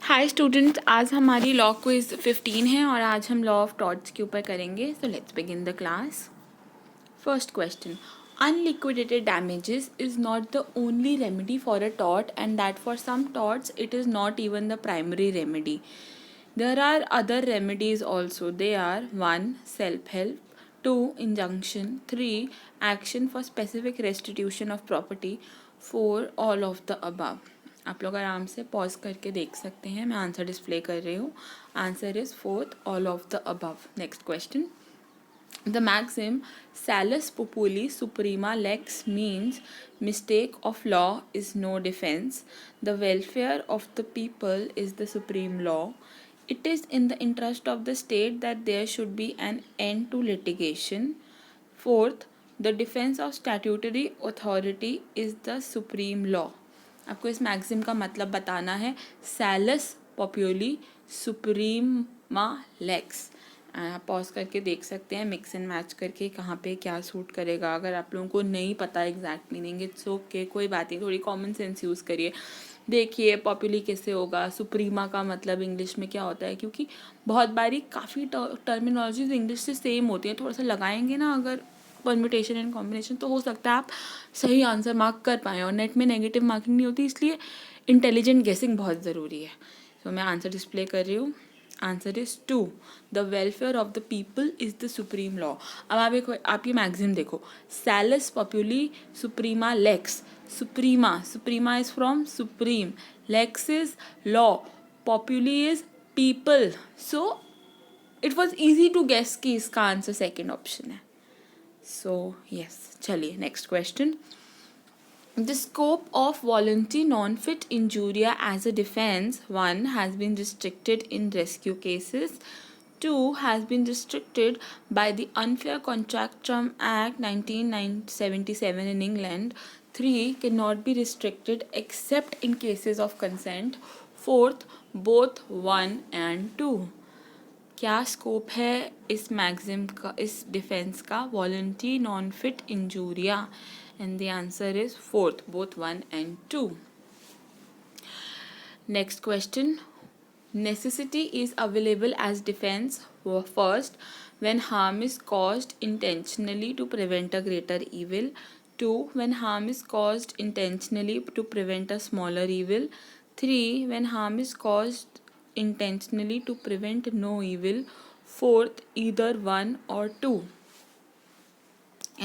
Hi students, आज हमारी law quiz 15 है और आज हम लॉ ऑफ टॉर्ट्स के ऊपर करेंगे. So let's begin the class. First question. Unliquidated damages is not the only remedy for a tort, and that for some torts it is not even the primary remedy. There are other remedies also. They are 1. Self-help, 2. Injunction, 3. Action for specific restitution of property, 4. All of the above. आप लोग आराम से pause करके देख सकते हैं. मैं answer display कर रही हूँ. Answer is 4th, all of the above. Next question. The maxim salus populi suprema lex means mistake of law is no defense. The welfare of the people is the supreme law. It is in the interest of the state that there should be an end to litigation. 4th, the defense of statutory authority is the supreme law. आपको इस maxim का मतलब बताना है. सैलस populi suprema lakes. आप pause करके देख सकते हैं, मिक्स एंड मैच करके कहाँ पे क्या सूट करेगा. अगर आप लोगों को नहीं पता एग्जैक्ट मीनिंग, इट्स ओके, कोई बात नहीं, थोड़ी कॉमन सेंस यूज़ करिए. देखिए पॉपुली कैसे होगा, सुप्रीमा का मतलब इंग्लिश में क्या होता है, क्योंकि बहुत बारी काफ़ी टर्मिनोलॉजीज इंग्लिश से सेम होती हैं. थोड़ा सा लगाएंगे ना अगर परम्यूटेशन एंड कॉम्बिनेशन, तो हो सकता है आप सही आंसर मार्क कर पाएँ. और नेट में नेगेटिव मार्किंग नहीं होती, इसलिए इंटेलिजेंट गेसिंग बहुत ज़रूरी है. तो मैं आंसर डिस्प्ले कर रही हूँ. Answer is 2. The welfare of the people is the supreme law. अब आप ये मैगजीन देखो. Salus populi suprema lex. Suprema is from supreme, lex is law, populi is people. So it was easy to guess कि इसका answer second option है. So yes, चलिए next question. The scope of volunti non-fit injuria as a defense, 1. has been restricted in rescue cases, 2. has been restricted by the Unfair Contractum Act 1977 in England, 3. cannot be restricted except in cases of consent, 4th both 1 and 2. क्या scope है इस maxim का, इस defence का? Volenti non fit injuria, and the answer is 4th, both 1 and 2. Next question. Necessity is available as defence, first when harm is caused intentionally to prevent a greater evil, 2. when harm is caused intentionally to prevent a smaller evil, 3. when harm is caused intentionally to prevent no evil, 4th either 1 or 2.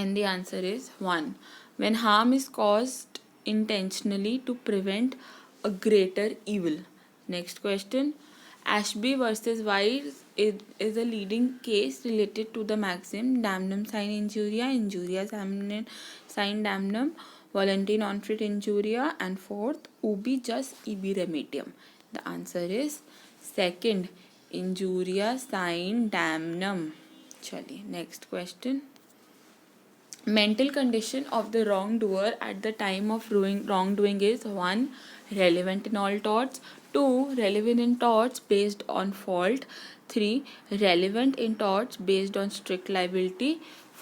And the answer is 1. when harm is caused intentionally to prevent a greater evil. Next question. Ashby versus White is a leading case related to the maxim damnum sine injuria, injuria sine damnum, volunti non fit injuria, and 4th ubi jus ibi remedium. The answer is 2nd, injuria sine damnum. चलिए next question. Mental condition of the wrongdoer at the time of wrongdoing is 1. relevant in all torts, 2. relevant in torts based on fault, 3. relevant in torts based on strict liability,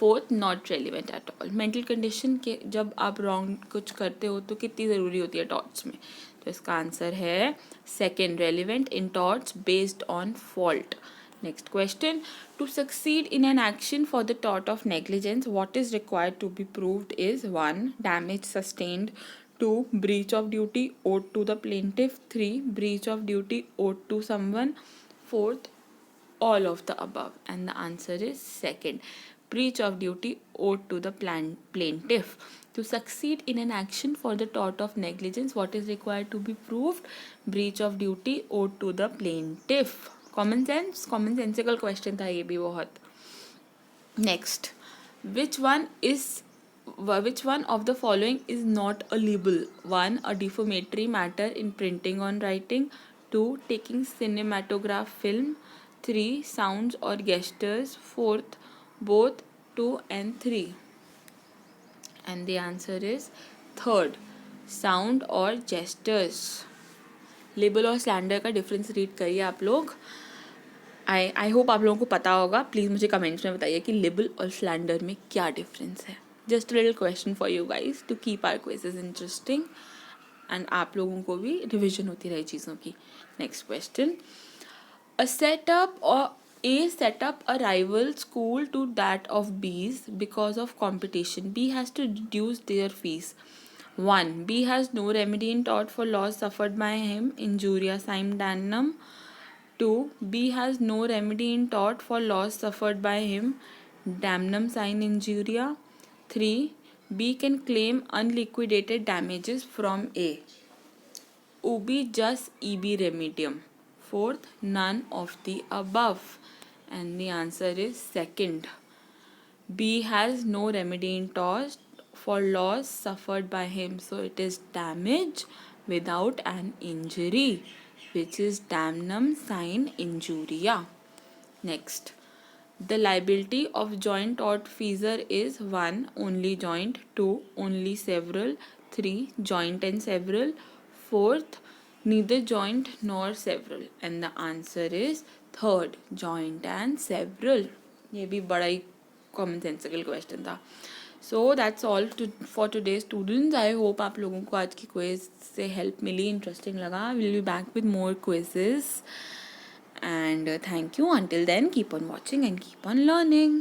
4th not relevant at all. Mental condition के जब आप wrong कुछ करते हो तो कितनी ज़रूरी होती है टॉर्ट्स में? तो इसका आंसर है 2nd, relevant in torts based on fault. Next question. To succeed in an action for the tort of negligence, what is required to be proved is 1. damage sustained, 2. breach of duty owed to the plaintiff, 3. breach of duty owed to someone, 4th all of the above. And the answer is 2nd, breach of duty owed to the plaintiff. To succeed in an action for the tort of negligence, what is required to be proved? breach of duty owed to the plaintiff. Common sensical question था ये भी बहुत. Next. Which one of the following is not a libel? 1. a defamatory matter in printing on writing, 2. taking cinematograph film, 3. sounds or gestures, 4th both 2 and 3. and the answer is 3rd, sound or gestures. Label और slander का difference read करिए आप लोग. I hope आप लोगों को पता होगा. प्लीज़ मुझे कमेंट्स में बताइए कि लिबल और स्लैंडर में क्या डिफरेंस है. Just a little question for you guys to keep our quizzes interesting. And आप लोगों को भी रिविजन होती रहे चीज़ों की. Next question. A setup or A set up a rival school to that of B's because of competition. B has to reduce their fees. 1. B has no remedy in tort for loss suffered by him, injuria sine damnum. 2. B has no remedy in tort for loss suffered by him, damnum sine injuria. 3. B can claim unliquidated damages from A. Ubi jus ibi remedium. Fourth, none of the above. And the answer is second. B has no remedy in tort for loss suffered by him. So it is damage without an injury, which is damnum sine injuria. Next. The liability of joint tortfeasor is 1. Only joint. 2. Only several. 3. Joint and several. 4th, neither joint nor several. And the answer is 3rd, joint and several. ये भी बड़ा ही कॉमनसेंसिकल question था. So that's all for today students. I hope आप लोगों को आज की quiz से हेल्प मिली, इंटरेस्टिंग लगा. Will be back with more quizzes. And thank you. Until then, keep on watching and keep on learning.